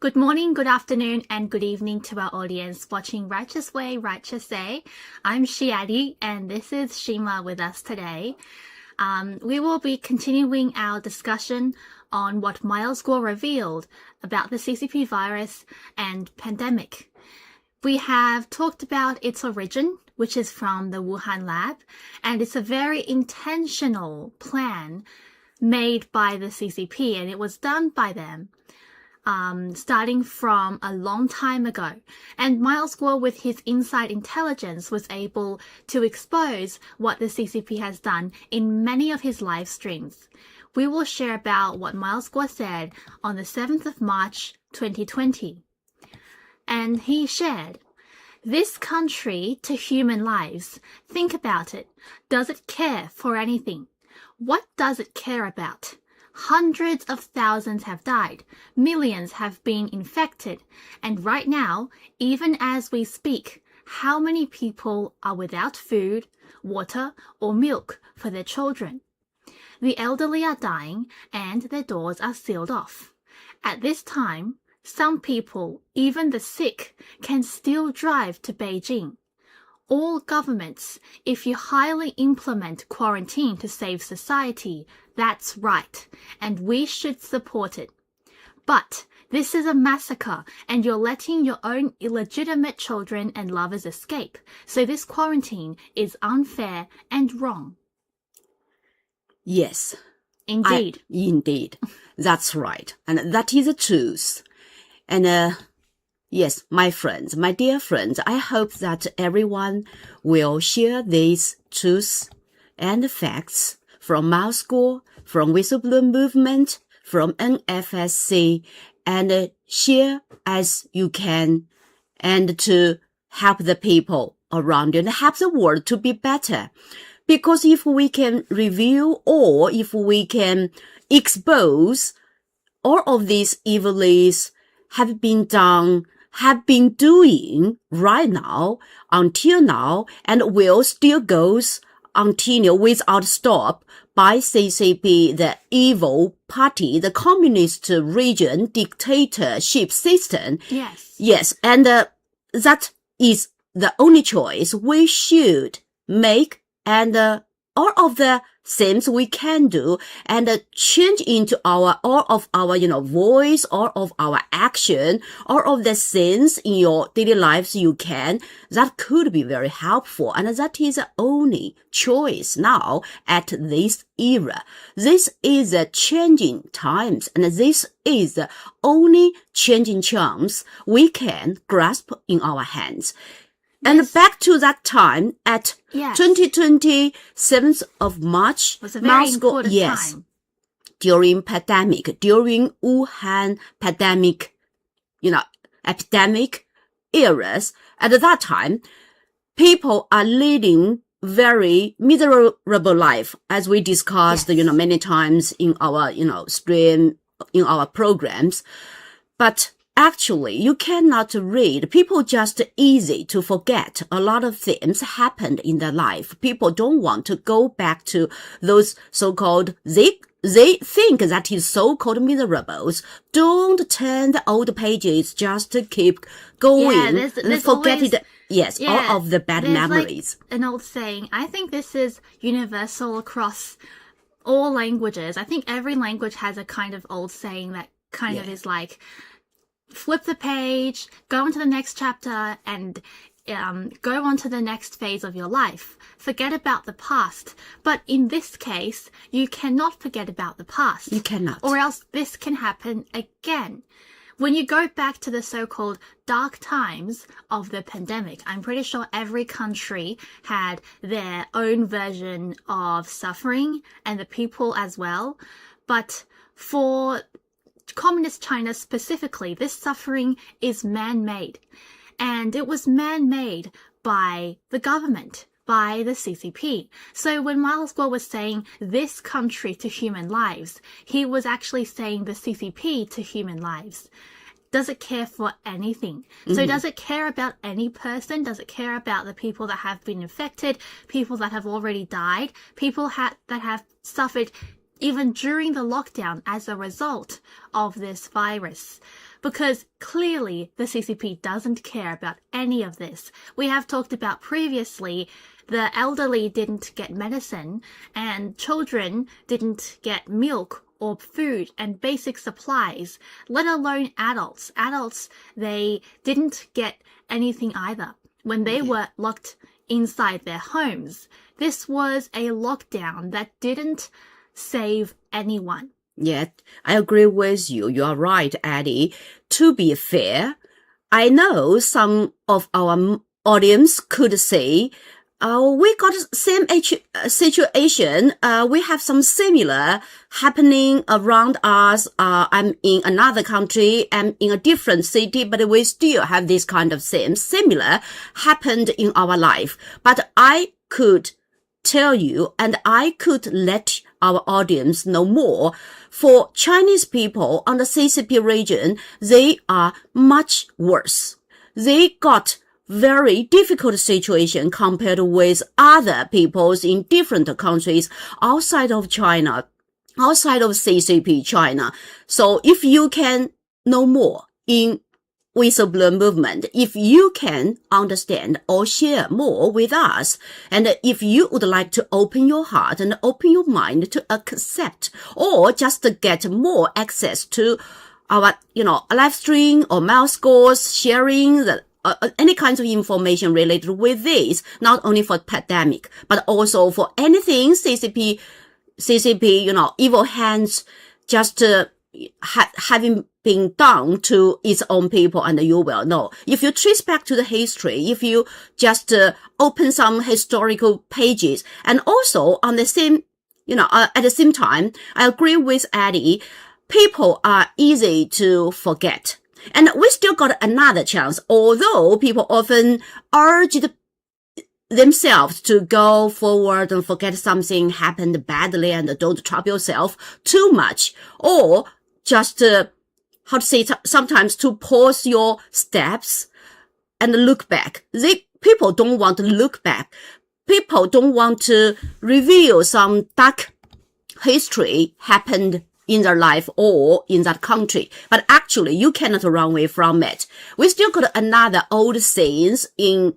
Good morning, good afternoon, and good evening to our audience watching Righteous Way, Righteous Say. I'm Shiadi, and this is Shima with us today. We will be continuing our discussion on what Miles Guo revealed about the CCP virus and pandemic. We have talked about its origin, which is from the Wuhan lab, and it's a very intentional plan made by the CCP, and it was done by them. Starting from a long time ago. And Miles Guo, with his inside intelligence, was able to expose what the CCP has done in many of his live streams. We will share about what Miles Guo said on the 7th of March, 2020. And he shared, "This country to human lives, think about it. Does it care for anything? What does it care about? Hundreds of thousands have died, millions have been infected, and right now, even as we speak, how many people are without food, water, or milk for their children? The elderly are dying, and their doors are sealed off. At this time, some people, even the sick, can still drive to Beijing. All governments, if you highly implement quarantine to save society, that's right, and we should support it. But this is a massacre, and you're letting your own illegitimate children and lovers escape. So this quarantine is unfair and wrong." Yes. Indeed. Indeed. That's right. And that is the truth. And yes, my friends, my dear friends, I hope that everyone will share these truths and facts from Miles Guo, from Whistleblower Movement, from NFSC, and share as you can, and to help the people around you and help the world to be better. Because if we can review or if we can expose all of these evils have been done, have been doing right now, until now, and will still goes continue without stop by CCP, the evil party, the communist region dictatorship system. Yes. Yes, and that is the only choice we should make, and all of the things we can do and change into all of our, voice, all of our action, all of the things in your daily lives you can, that could be very helpful. And that is the only choice now at this era. This is the changing times, and this is the only changing chance we can grasp in our hands. And back to that time at 2020, 7th of March, it was a very important time. During pandemic, during Wuhan pandemic, epidemic eras, at that time, people are leading very miserable life, as we discussed, many times in our, stream, in our programs. But actually, you cannot read. People just easy to forget. A lot of things happened in their life. People don't want to go back to those so-called, they think that is so-called miserables. Don't turn the old pages, just to keep going and forget always, it. Yes, all of the bad memories. Like an old saying, I think this is universal across all languages. I think every language has a kind of old saying that kind of is like, flip the page, go on to the next chapter, and go on to the next phase of your life. Forget about the past. But in this case, you cannot forget about the past. You cannot. Or else this can happen again. When you go back to the so-called dark times of the pandemic, I'm pretty sure every country had their own version of suffering, and the people as well. But for Communist China specifically, this suffering is man-made. And it was man-made by the government, by the CCP. So when Miles Guo was saying this country to human lives, he was actually saying the CCP to human lives. Does it care for anything? So does it care about any person? Does it care about the people that have been infected, people that have already died, people that have suffered even during the lockdown as a result of this virus. Because clearly the CCP doesn't care about any of this. We have talked about previously the elderly didn't get medicine and children didn't get milk or food and basic supplies, let alone adults. Adults, they didn't get anything either when they were locked inside their homes. This was a lockdown that didn't save anyone. Yeah, I agree with you. You are right, Eddie. To be fair, I know some of our audience could say, we got same situation. We have some similar happening around us. I'm in another country. I'm in a different city, but we still have this kind of similar happened in our life. But I could tell you, and I could let our audience know more. For Chinese people on the CCP region, they are much worse. They got very difficult situation compared with other peoples in different countries outside of China, outside of CCP China. So if you can know more in whistleblower movement, if you can understand or share more with us, and if you would like to open your heart and open your mind to accept or just to get more access to our, live stream or Miles Guo's sharing the any kinds of information related with this, not only for pandemic, but also for anything CCP, evil hands just having been done to its own people, and you will know. If you trace back to the history, if you just open some historical pages, and also on the same, at the same time, I agree with Eddie, people are easy to forget. And we still got another chance, although people often urged themselves to go forward and forget something happened badly and don't trouble yourself too much, or just, sometimes to pause your steps and look back. People don't want to look back. People don't want to reveal some dark history happened in their life or in that country. But actually, you cannot run away from it. We still got another old sayings in,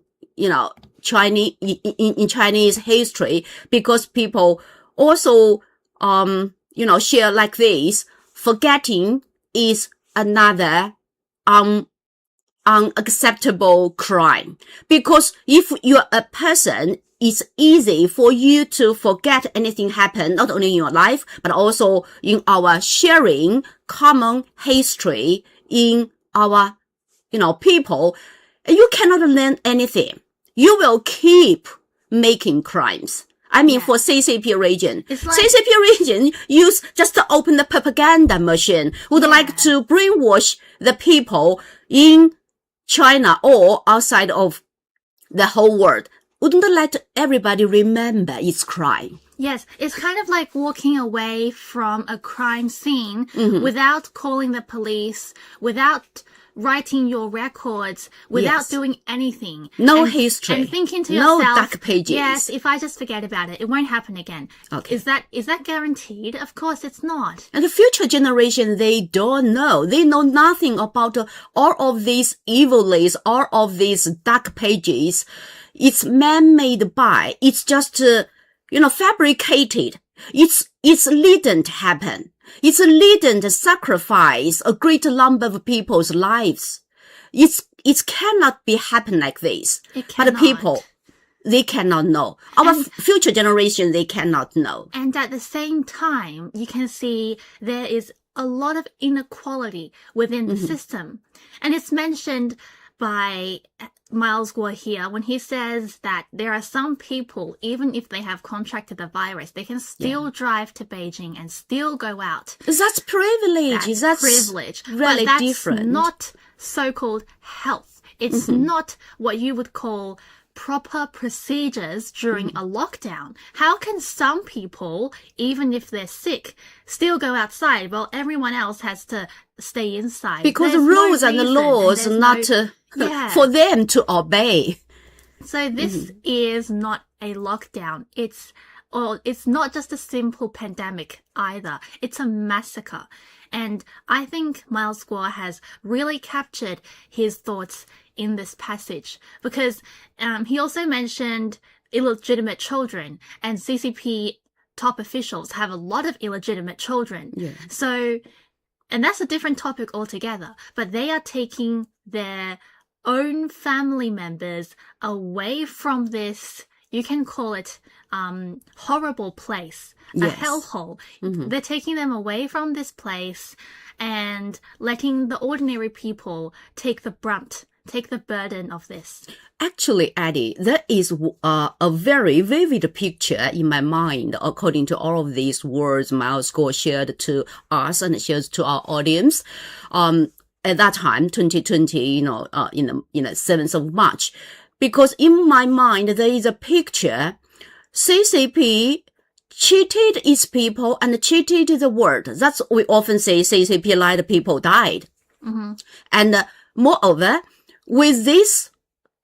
Chinese, in Chinese history, because people also, share like this. Forgetting is another, unacceptable crime. Because if you're a person, it's easy for you to forget anything happened, not only in your life, but also in our sharing common history in our, people. You cannot learn anything. You will keep making crimes. I mean, for CCP region, CCP region use just to open the propaganda machine, would like to brainwash the people in China or outside of the whole world. Wouldn't let everybody remember its crime. Yes, it's kind of like walking away from a crime scene without calling the police, without writing your records, without doing anything. No history. And thinking to yourself, no dark pages. Yes, if I just forget about it, it won't happen again. Okay. Is that guaranteed? Of course it's not. And the future generation, they don't know. They know nothing about all of these evils, all of these dark pages. It's man-made by, it's just, fabricated. It didn't happen. It didn't sacrifice a great number of people's lives. It cannot be happen like this. It cannot. But people, they cannot know. Our future generation, they cannot know. And at the same time, you can see there is a lot of inequality within the system. And it's mentioned by Miles Guo here when he says that there are some people, even if they have contracted the virus, they can still drive to Beijing and still go out. That's privilege. That's privilege. Really but that's different. Not so-called health. It's not what you would call proper procedures during a lockdown. How can some people, even if they're sick, still go outside while everyone else has to stay inside? Because the rules and the laws are not for them to obey. So this is not a lockdown. It's or it's not just a simple pandemic either. It's a massacre. And I think Miles Guo has really captured his thoughts in this passage, because he also mentioned illegitimate children, and CCP top officials have a lot of illegitimate children. Yeah. So, and that's a different topic altogether, but they are taking their own family members away from this, you can call it horrible place, a Yes. hellhole. Mhm. They're taking them away from this place and letting the ordinary people take the brunt, take the burden of this. Actually, Eddie, there is a very vivid picture in my mind according to all of these words Miles Guo shared to us and shares to our audience. At that time, 2020, in the 7th of March, because in my mind, there is a picture, CCP cheated its people and cheated the world. That's we often say CCP lied, people died. Mm-hmm. And moreover, with these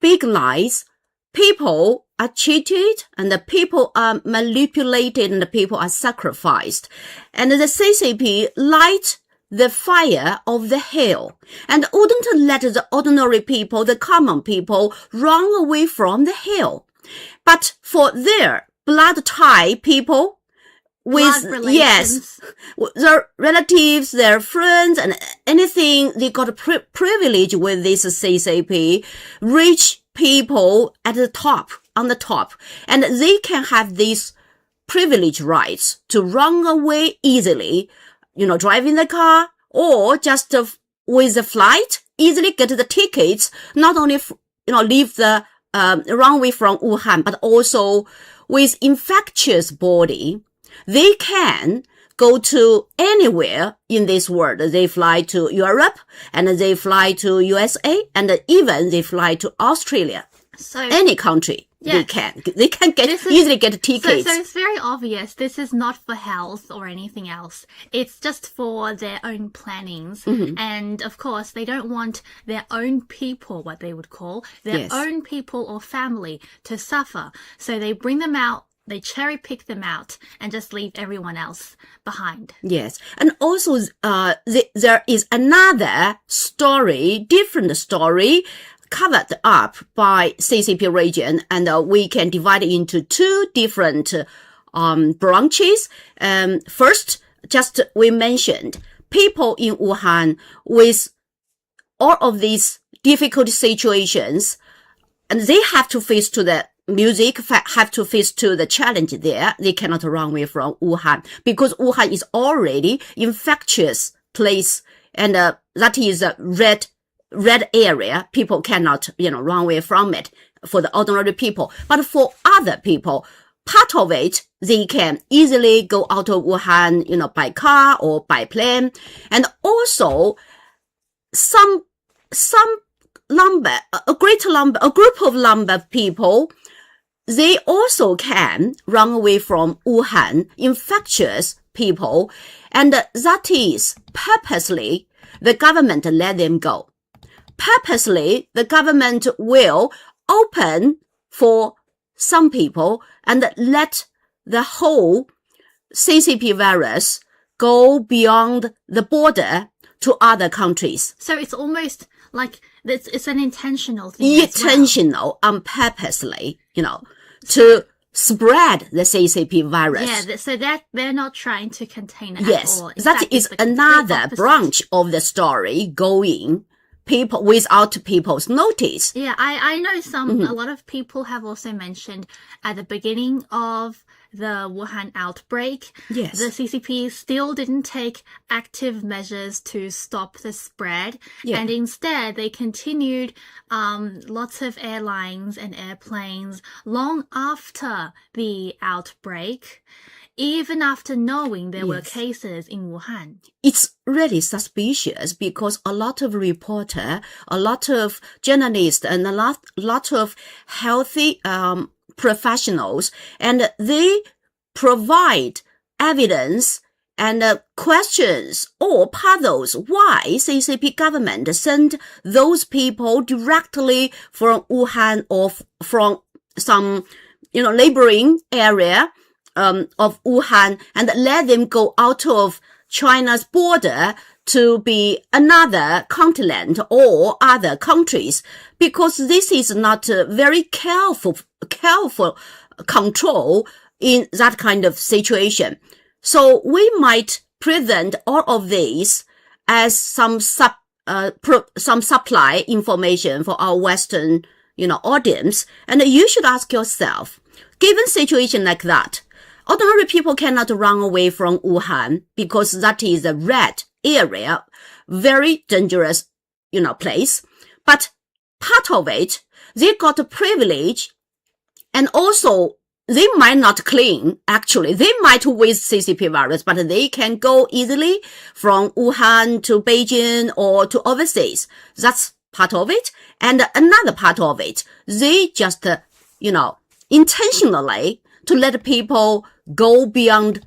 big lies, people are cheated and the people are manipulated and the people are sacrificed. And the CCP light the fire of the hell and wouldn't let the ordinary people, the common people, run away from the hell. But for their blood-tie people, with, Blood yes, relations. their relatives, their friends, and anything, they got privilege with this CCP, rich people at the top, on the top, and they can have these privilege rights to run away easily, driving the car, or just with the flight, easily get the tickets, not only, leave the, runway from Wuhan, but also with infectious body, they can go to anywhere in this world. They fly to Europe, and they fly to USA, and even they fly to Australia. So Any country, yes. they can easily get tickets. So it's very obvious this is not for health or anything else. It's just for their own plannings. Mm-hmm. And of course, they don't want their own people, what they would call, their Yes. own people or family to suffer. So they bring them out, they cherry pick them out and just leave everyone else behind. Yes. And also, there is another story, different story, covered up by CCP region, and we can divide it into two different branches. First, just we mentioned people in Wuhan with all of these difficult situations, and they have to face to the music, have to face to the challenge there. They cannot run away from Wuhan because Wuhan is already infectious place, and that is a red area. People cannot, run away from it for the ordinary people. But for other people, part of it, they can easily go out of Wuhan, by car or by plane. And also, some number, a group of number of people, they also can run away from Wuhan, infectious people. And that is purposely, the government let them go. Purposely, the government will open for some people and let the whole CCP virus go beyond the border to other countries. So it's almost like it's an intentional thing. Intentional, purposely, to spread the CCP virus. Yeah, so they're not trying to contain it Yes, at all. In that fact, is it's the complete another opposite. branch of the story going people without people's notice. Yeah, I know a lot of people have also mentioned at the beginning of the Wuhan outbreak, Yes. the CCP still didn't take active measures to stop the spread. Yeah. And instead they continued lots of airlines and airplanes long after the outbreak, even after knowing there were Yes. cases in Wuhan. It's really suspicious because a lot of reporter, a lot of journalists, and a lot of healthy professionals, and they provide evidence and questions or puzzles why CCP government sent those people directly from Wuhan or from some, neighboring area of Wuhan and let them go out of China's border to be another continent or other countries, because this is not a very careful control in that kind of situation. So we might present all of these as some supply information for our Western, audience. And you should ask yourself, given situation like that, ordinary people cannot run away from Wuhan because that is a red area, very dangerous, place. But part of it, they got a privilege, and also they might not clean, actually. They might with CCP virus, but they can go easily from Wuhan to Beijing or to overseas. That's part of it. And another part of it, they just, intentionally to let people go beyond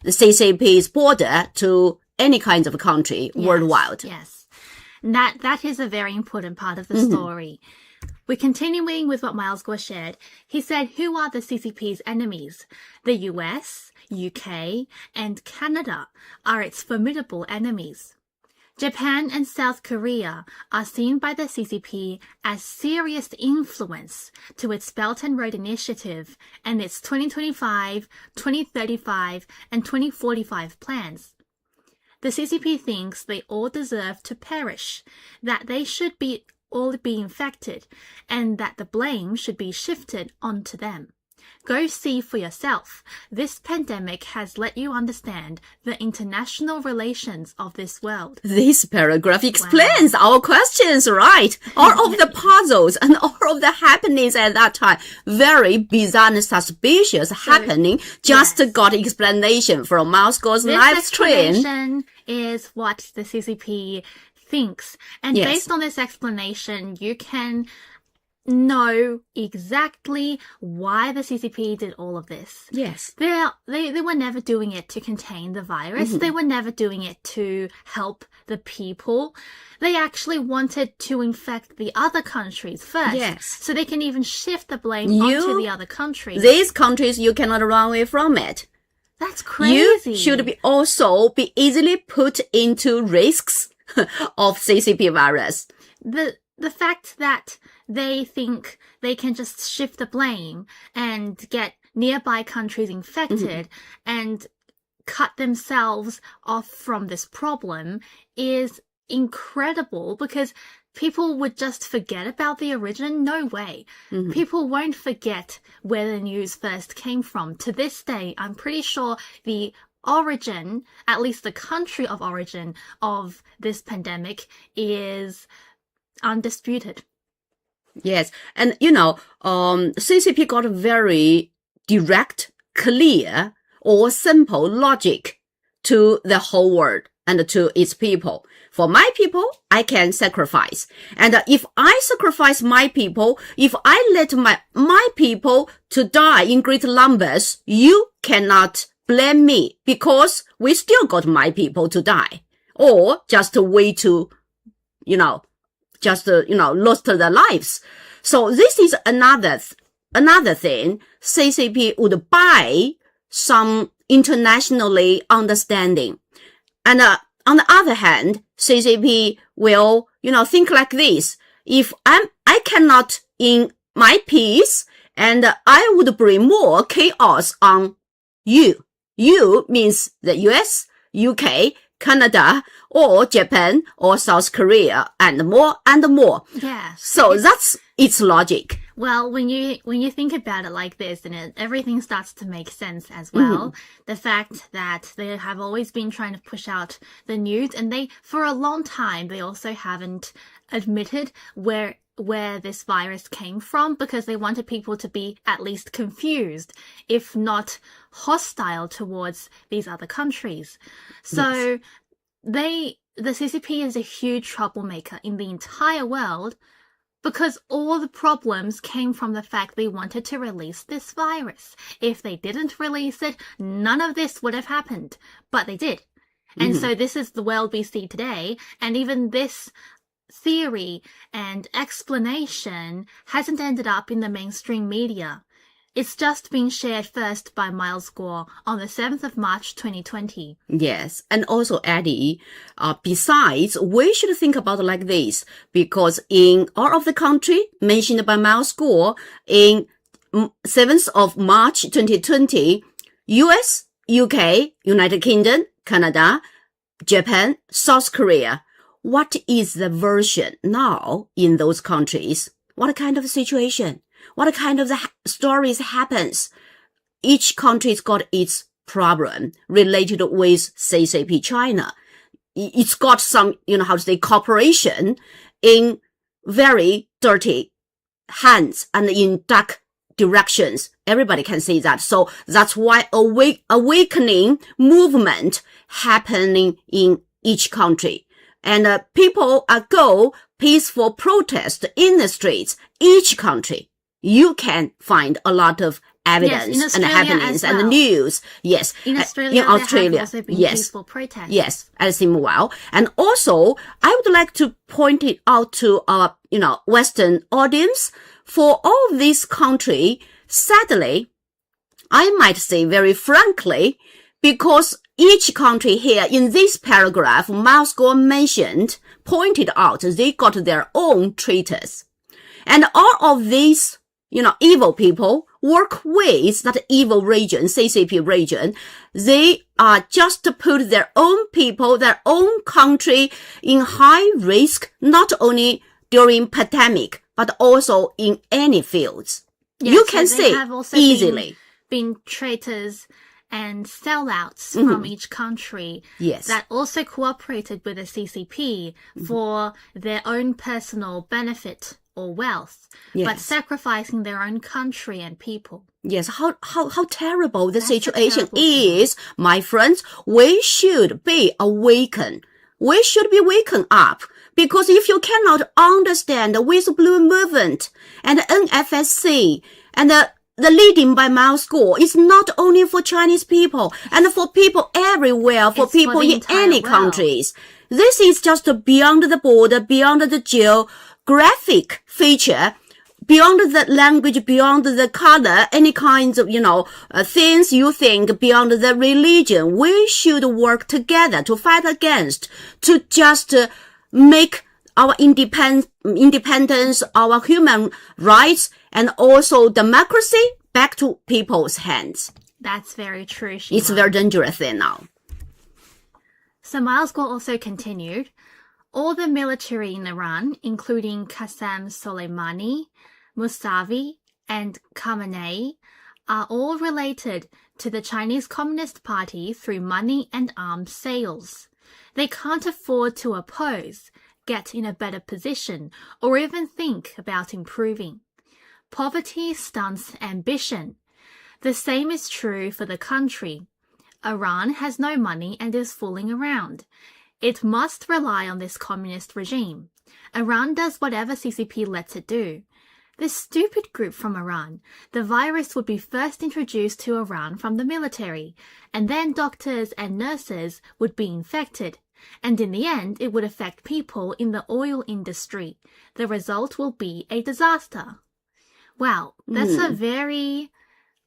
the CCP's border to any kinds of country worldwide. Yes. That is a very important part of the story. We're continuing with what Miles Guo shared. He said, who are the CCP's enemies? The US, UK, and Canada are its formidable enemies. Japan and South Korea are seen by the CCP as serious influence to its Belt and Road Initiative and its 2025, 2035, and 2045 plans. The CCP thinks they all deserve to perish, that they should all be infected, and that the blame should be shifted onto them. Go see for yourself. This pandemic has let you understand the international relations of this world. This paragraph explains our questions, right? All of the puzzles and all of the happenings at that time. Very bizarre and suspicious happening. Just got explanation from Miles Guo's live stream. This explanation is what the CCP thinks. And based on this explanation, you can know exactly why the CCP did all of this. Yes. They were never doing it to contain the virus. They were never doing it to help the people. They actually wanted to infect the other countries first. Yes. So they can even shift the blame onto the other countries. These countries, you cannot run away from it. That's crazy. You should also be easily put into risks of CCP virus. The fact that they think they can just shift the blame and get nearby countries infected and cut themselves off from this problem is incredible, because people would just forget about the origin. No way. People won't forget where the news first came from. To this day, I'm pretty sure the origin, at least the country of origin of this pandemic, is undisputed. Yes. And, CCP got a very direct, clear, or simple logic to the whole world and to its people. For my people, I can sacrifice. And if I sacrifice my people, if I let my people to die in great numbers, you cannot blame me, because we still got my people to die. Or just a way to, lost their lives. So this is another thing. CCP would buy some internationally understanding. And on the other hand, CCP will, think like this. If I cannot in my peace, and I would bring more chaos on you. You means the US, UK, Canada, or Japan, or South Korea, and more and more. Yeah. So that's its logic. Well, when you think about it like this, then everything starts to make sense as well. The fact that they have always been trying to push out the news, and for a long time, they also haven't admitted where this virus came from, because they wanted people to be at least confused, if not hostile towards these other countries. So the CCP is a huge troublemaker in the entire world, because all the problems came from the fact they wanted to release this virus. If they didn't release it, none of this would have happened, but they did. And so this is the world we see today, and even this theory and explanation hasn't ended up in the mainstream media. It's just been shared first by Miles Guo on the 7th of March 2020. Yes. And also, Eddie, besides, we should think about it like this, because in all of the country mentioned by Miles Guo in 7th of March 2020, US, UK, United Kingdom, Canada, Japan, South Korea. What is the version now in those countries? What kind of situation? What kind of stories happens? Each country's got its problem related with CCP China. It's got some, cooperation in very dirty hands and in dark directions. Everybody can see that. So that's why awakening movement happening in each country. And people go peaceful protest in the streets. Each country, you can find a lot of evidence and happenings and news. Yes. In Australia, there have also been peaceful protests. Yes, as in well. And also, I would like to point it out to our, Western audience. For all this country, sadly, I might say very frankly, because each country here in this paragraph, Miles Guo pointed out they got their own traitors. And all of these, evil people work with that evil region, CCP region. They are just put their own people, their own country in high risk, not only during pandemic, but also in any fields. Yes, you can see easily. Been traitors and sellouts from each country that also cooperated with the CCP for their own personal benefit or wealth, but sacrificing their own country and people. Yes, how terrible the situation is, my friends. We should be awakened. We should be waken up. Because if you cannot understand the whistleblower movement and the NFSC and the leading by Miles Guo is not only for Chinese people and for people everywhere, for people in any countries. This is just beyond the border, beyond the geographic feature, beyond the language, beyond the color, any kinds of, things you think, beyond the religion. We should work together to fight against, to just make our independence, our human rights, and also democracy back to people's hands. That's very true, Shima. It's a very dangerous thing now. So Miles Guo also continued, all the military in Iran, including Qasem Soleimani, Mousavi, and Khamenei, are all related to the Chinese Communist Party through money and arms sales. They can't afford to oppose, get in a better position, or even think about improving. Poverty stunts ambition. The same is true for the country. Iran has no money and is fooling around. It must rely on this communist regime. Iran does whatever CCP lets it do. This stupid group from Iran, the virus would be first introduced to Iran from the military, and then doctors and nurses would be infected. And in the end, it would affect people in the oil industry. The result will be a disaster. Wow, that's a very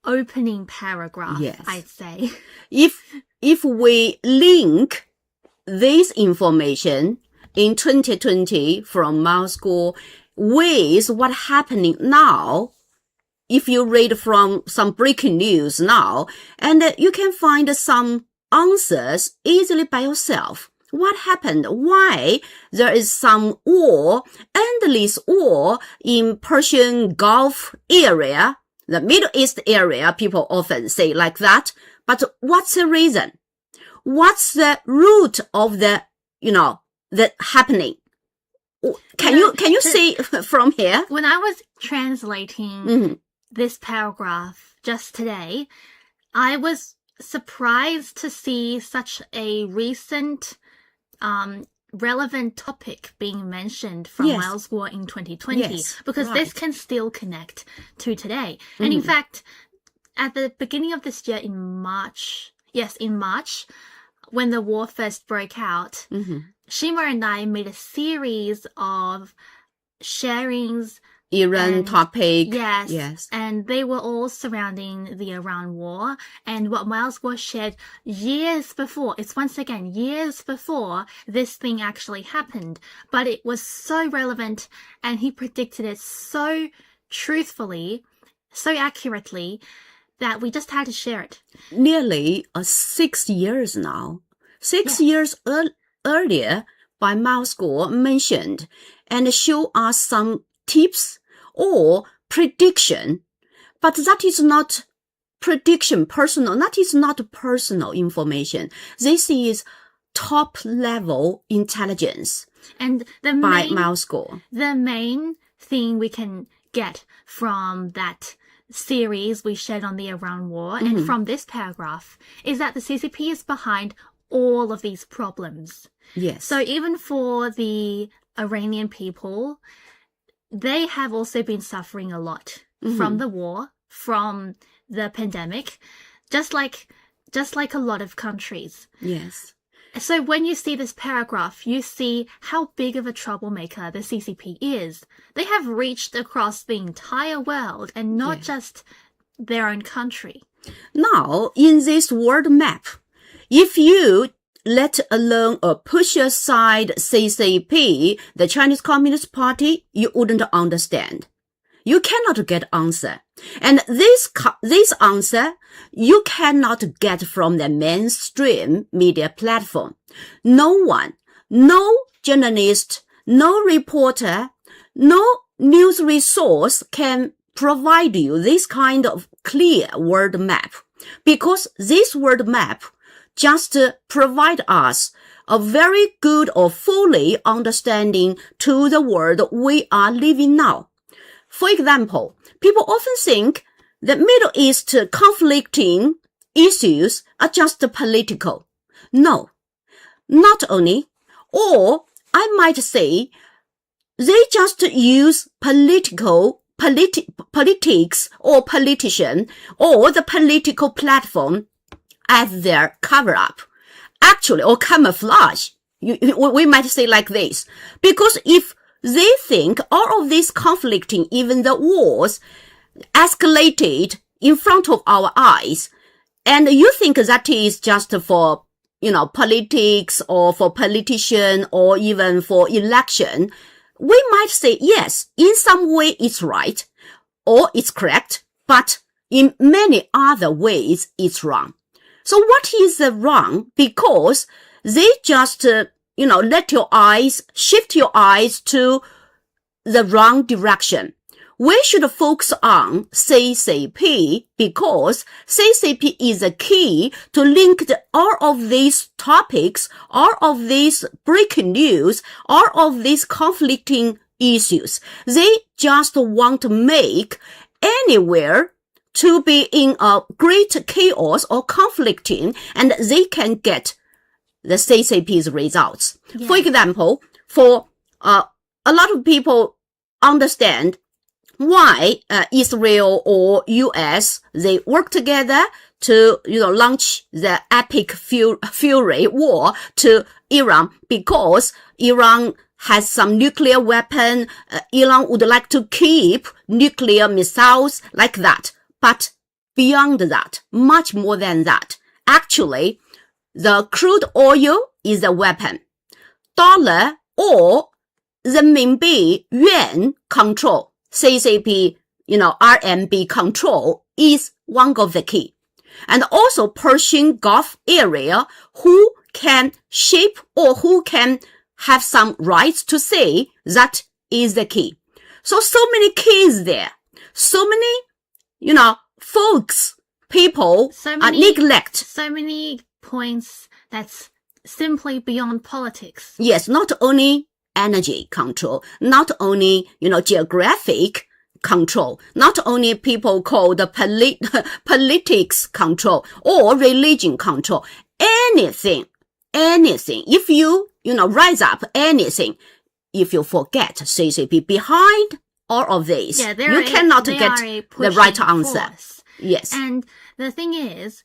opening paragraph, I'd say. If we link this information in 2020 from Miles Guo with what's happening now, if you read from some breaking news now, and you can find some answers easily by yourself. What happened? Why there is some war, endless war in Persian Gulf area, the Middle East area, people often say like that. But what's the reason? What's the root of the happening? Can you see from here? When I was translating this paragraph just today, I was surprised to see such a recent relevant topic being mentioned from Miles Guo in 2020, because this can still connect to today. And in fact, at the beginning of this year in March, when the war first broke out, Shima and I made a series of sharings Iran And- topic. Yes. Yes. And they were all surrounding the Iran war. And what Miles Guo shared years before, it's once again years before this thing actually happened. But it was so relevant and he predicted it so truthfully, so accurately that we just had to share it. Nearly 6 years now. 6 years earlier, by Miles Guo mentioned and show us some tips or prediction, but that is not prediction personal. That is not personal information. This is top level intelligence And by Miles Guo. the main thing we can get from that series we shared on the Iran war and from this paragraph is that the CCP is behind all of these problems. Yes. So even for the Iranian people, they have also been suffering a lot from the war, from the pandemic, just like a lot of countries. Yes. So when you see this paragraph, you see how big of a troublemaker the CCP is. They have reached across the entire world and not just their own country. Now, in this world map, if you let alone or push aside CCP, the Chinese Communist Party, you wouldn't understand. You cannot get answer. And this answer, you cannot get from the mainstream media platform. No one, no journalist, no reporter, no news resource can provide you this kind of clear world map. Because this world map just provide us a very good or fully understanding to the world we are living now. For example, people often think the Middle East conflicting issues are just political. No, not only, or I might say, they just use politics or politician or the political platform as their cover-up, actually, or camouflage. We might say like this. Because if they think all of this conflicting, even the wars, escalated in front of our eyes, and you think that is just for, politics or for politician or even for election, we might say, yes, in some way it's right or it's correct, but in many other ways it's wrong. So what is the wrong? Because they just, shift your eyes to the wrong direction. We should focus on CCP because CCP is the key to link all of these topics, all of these breaking news, all of these conflicting issues. They just want to make anywhere to be in a great chaos or conflicting, and they can get the CCP's results. Yeah. For example, for a lot of people understand why Israel or US, they work together to launch the epic fury war to Iran, because Iran has some nuclear weapon. Iran would like to keep nuclear missiles like that. But beyond that, much more than that, actually, the crude oil is a weapon. Dollar or renminbi yuan control, CCP, RMB control is one of the key. And also Persian Gulf area, who can shape or who can have some rights to say that is the key. So many keys there. So many folks, people neglect. So many points that's simply beyond politics. Yes, not only energy control, not only, geographic control, not only people call the politics control or religion control, anything. If you, rise up anything, if you forget CCP behind all of this, you cannot get the right answer. Force. Yes. And the thing is,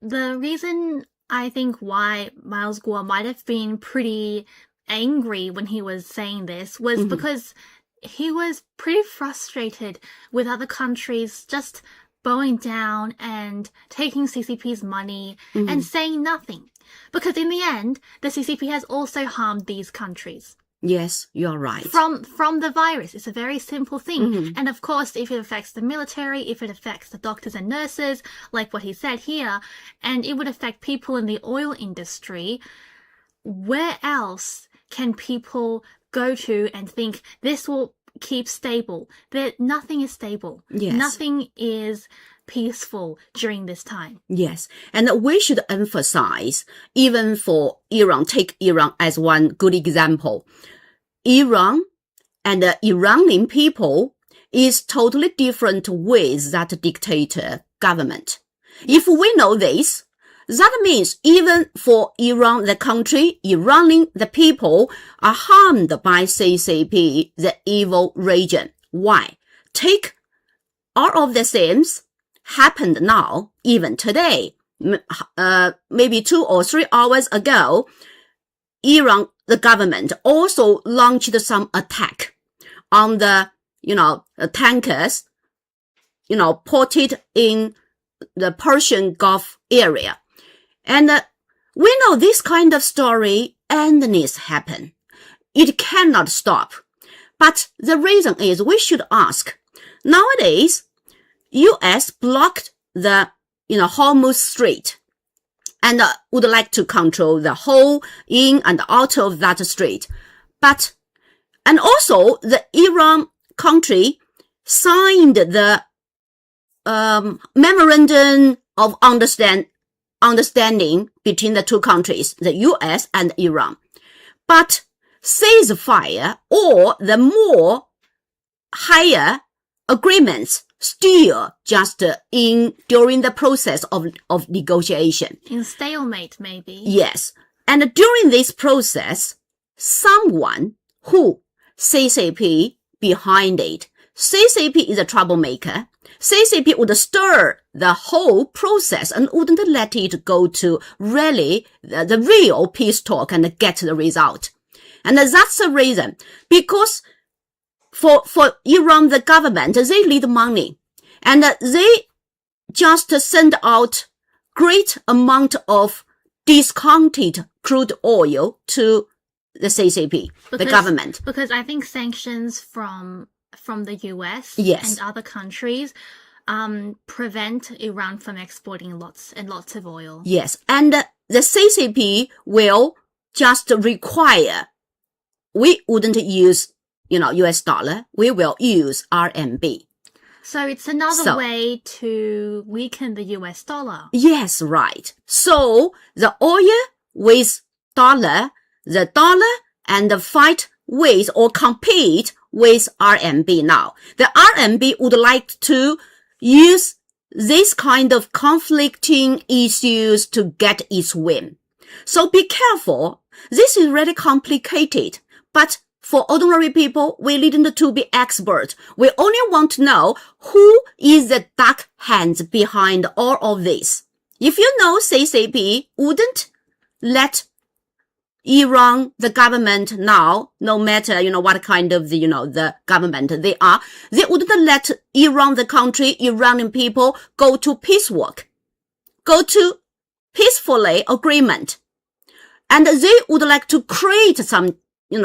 the reason I think why Miles Guo might have been pretty angry when he was saying this was because he was pretty frustrated with other countries just bowing down and taking CCP's money and saying nothing. Because in the end, the CCP has also harmed these countries. Yes, you're right. From the virus. It's a very simple thing. And of course, if it affects the military, if it affects the doctors and nurses, like what he said here, and it would affect people in the oil industry, where else can people go to and think this will keep stable? Nothing is stable. Yes. Nothing is peaceful during this time. Yes. And we should emphasize, even for Iran, take Iran as one good example. Iran and the Iranian people is totally different with that dictator government. If we know this, that means even for Iran, the country, Iranian, the people are harmed by CCP, the evil region. Why? Take all of the things happened now, even today. Maybe 2 or 3 hours ago, Iran, the government also launched some attack on the, tankers, ported in the Persian Gulf area. And we know this kind of story endless happen. It cannot stop. But the reason is we should ask. Nowadays, U.S. blocked the, Hormuz Strait and would like to control the whole in and out of that strait. And also the Iran country signed the memorandum of understanding between the two countries, the U.S. and Iran. But ceasefire or the more higher agreements still just during the process of negotiation. In stalemate, maybe. Yes. And during this process, someone who CCP behind it. CCP is a troublemaker. CCP would stir the whole process and wouldn't let it go to really the real peace talk and get the result. And that's the reason. Because for Iran, the government, they need money. And they just send out great amount of discounted crude oil to the CCP, the government. Because I think sanctions from the US Yes. and other countries prevent Iran from exporting lots and lots of oil. Yes. And the CCP will just require, we wouldn't use, US dollar. We will use RMB. So it's another way to weaken the US dollar. Yes, right. So the oil with dollar, the dollar and the fight with or compete with RMB now. The RMB would like to use this kind of conflicting issues to get its win. So be careful. This is really complicated, but for ordinary people, we needn't to be expert. We only want to know who is the dark hands behind all of this. If you know CCP wouldn't let Iran, the government now, no matter, what kind of the government they are, they wouldn't let Iran, the country, Iranian people go to peace work, go to peacefully agreement. And they would like to create some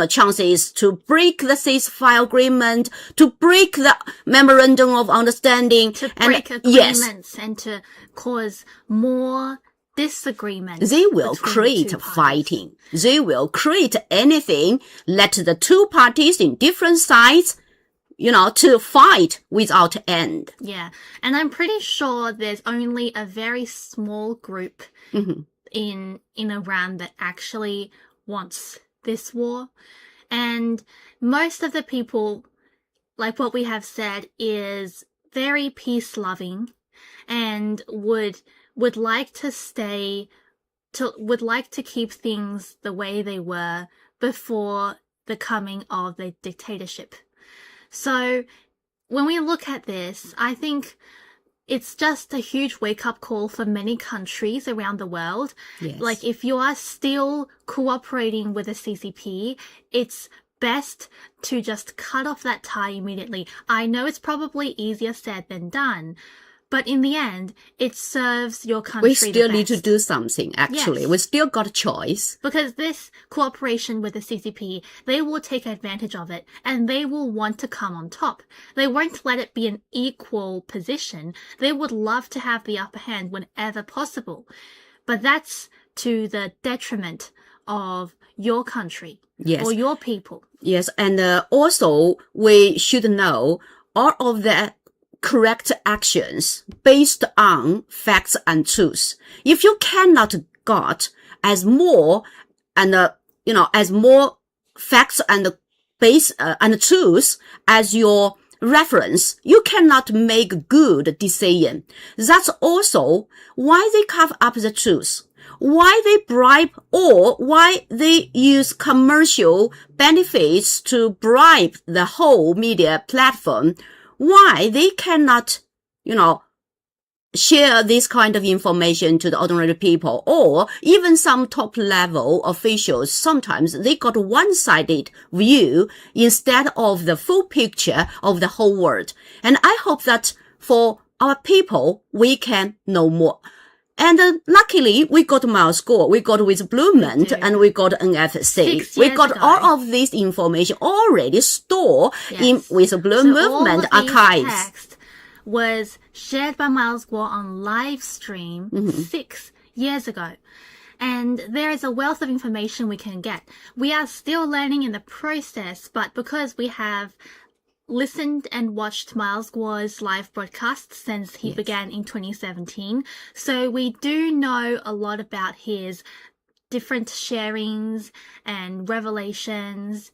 chances to break the ceasefire agreement, to break the memorandum of understanding. To break agreements and to cause more disagreements. They will create fighting. They will create anything, let the two parties in different sides, to fight without end. Yeah. And I'm pretty sure there's only a very small group in Iran that actually wants this war. And most of the people, like what we have said, is very peace loving and would like to keep things the way they were before the coming of the dictatorship. So when we look at this, I think it's just a huge wake-up call for many countries around the world. Yes. Like, if you are still cooperating with the CCP, it's best to just cut off that tie immediately. I know it's probably easier said than done, but in the end, it serves your country We still the need to best. do something, actually. Yes. We still got a choice. Because this cooperation with the CCP, they will take advantage of it and they will want to come on top. They won't let it be an equal position. They would love to have the upper hand whenever possible. But that's to the detriment of your country or your people. Yes, and also we should know all of the correct actions based on facts and truth. If you cannot got as more and as more facts and base and truth as your reference, you cannot make good decision. That's also why they cover up the truth, why they bribe or why they use commercial benefits to bribe the whole media platform, why they cannot, share this kind of information to the ordinary people, or even some top level officials. Sometimes they got one-sided view instead of the full picture of the whole world. And I hope that for our people, we can know more. And luckily, we got Miles Guo, we got with Bloomberg, and we got NFC. We got all of this information already stored in with Bloomberg archives. Text was shared by Miles Guo on live stream 6 years ago. And there is a wealth of information we can get. We are still learning in the process, but because we have listened and watched Miles Guo's live broadcast since he began in 2017. So we do know a lot about his different sharings and revelations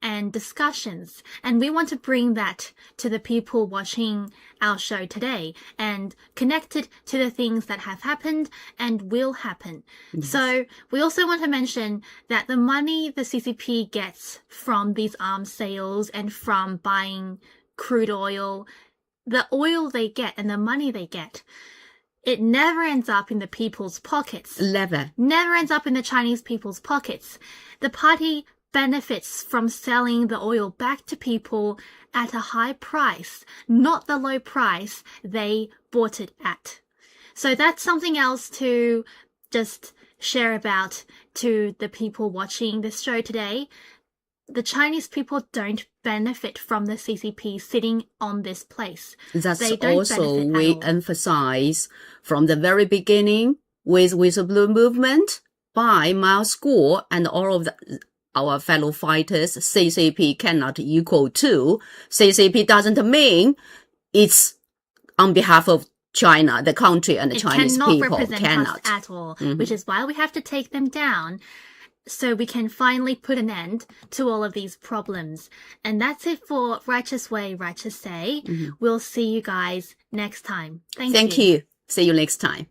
and discussions. And we want to bring that to the people watching our show today and connect it to the things that have happened and will happen. So we also want to mention that the money the CCP gets from these arms sales and from buying crude oil, the oil they get and the money they get, it never ends up in the people's pockets. Never ends up in the Chinese people's pockets. The party benefits from selling the oil back to people at a high price, not the low price they bought it at. So that's something else to just share about to the people watching this show today. The Chinese people don't benefit from the CCP sitting on this place. That's also we emphasize from the very beginning with Whistleblower movement by Miles Guo and all of our fellow fighters. CCP cannot equal to. CCP doesn't mean it's on behalf of China, the country, and the Chinese people. It cannot represent us at all, which is why we have to take them down so we can finally put an end to all of these problems. And that's it for Righteous Way, Righteous Say. We'll see you guys next time. Thank you. Thank you. See you next time.